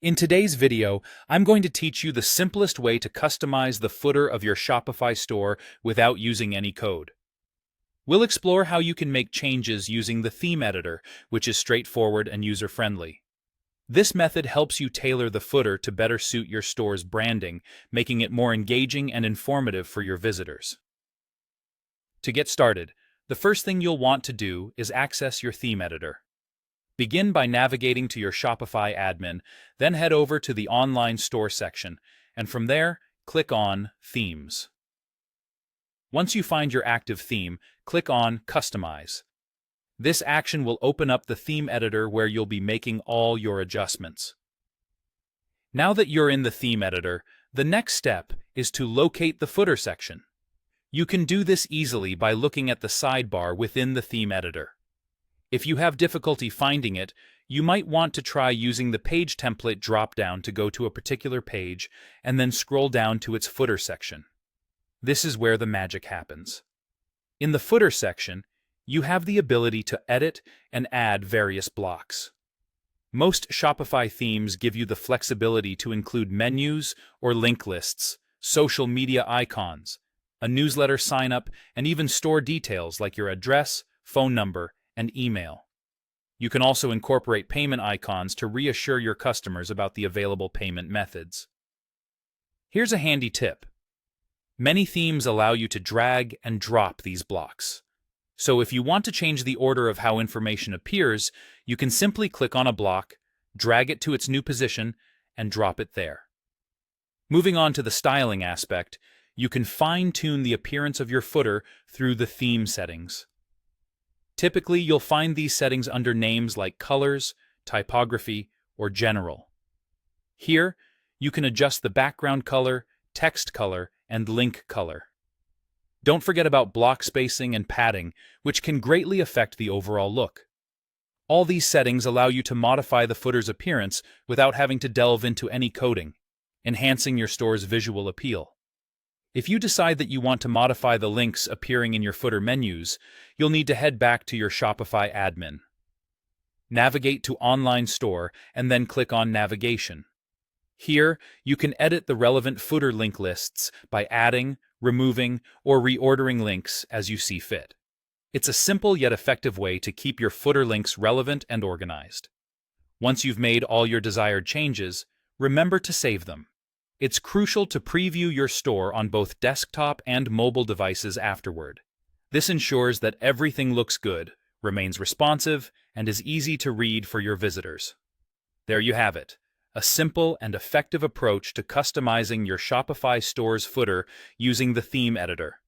In today's video, I'm going to teach you the simplest way to customize the footer of your Shopify store without using any code. We'll explore how you can make changes using the theme editor, which is straightforward and user-friendly. This method helps you tailor the footer to better suit your store's branding, making it more engaging and informative for your visitors. To get started, the first thing you'll want to do is access your theme editor. Begin by navigating to your Shopify admin, then head over to the online store section, and from there, click on Themes. Once you find your active theme, click on Customize. This action will open up the theme editor where you'll be making all your adjustments. Now that you're in the theme editor, the next step is to locate the footer section. You can do this easily by looking at the sidebar within the theme editor. If you have difficulty finding it, you might want to try using the Page Template drop-down to go to a particular page and then scroll down to its footer section. This is where the magic happens. In the footer section, you have the ability to edit and add various blocks. Most Shopify themes give you the flexibility to include menus or link lists, social media icons, a newsletter sign-up, and even store details like your address, phone number, and email. You can also incorporate payment icons to reassure your customers about the available payment methods. Here's a handy tip. Many themes allow you to drag and drop these blocks. So if you want to change the order of how information appears, you can simply click on a block, drag it to its new position, and drop it there. Moving on to the styling aspect, you can fine-tune the appearance of your footer through the theme settings. Typically, you'll find these settings under names like Colors, Typography, or General. Here, you can adjust the background color, text color, and link color. Don't forget about block spacing and padding, which can greatly affect the overall look. All these settings allow you to modify the footer's appearance without having to delve into any coding, enhancing your store's visual appeal. If you decide that you want to modify the links appearing in your footer menus, you'll need to head back to your Shopify admin. Navigate to Online Store and then click on Navigation. Here, you can edit the relevant footer link lists by adding, removing, or reordering links as you see fit. It's a simple yet effective way to keep your footer links relevant and organized. Once you've made all your desired changes, remember to save them. It's crucial to preview your store on both desktop and mobile devices afterward. This ensures that everything looks good, remains responsive, and is easy to read for your visitors. There you have it, a simple and effective approach to customizing your Shopify store's footer using the theme editor.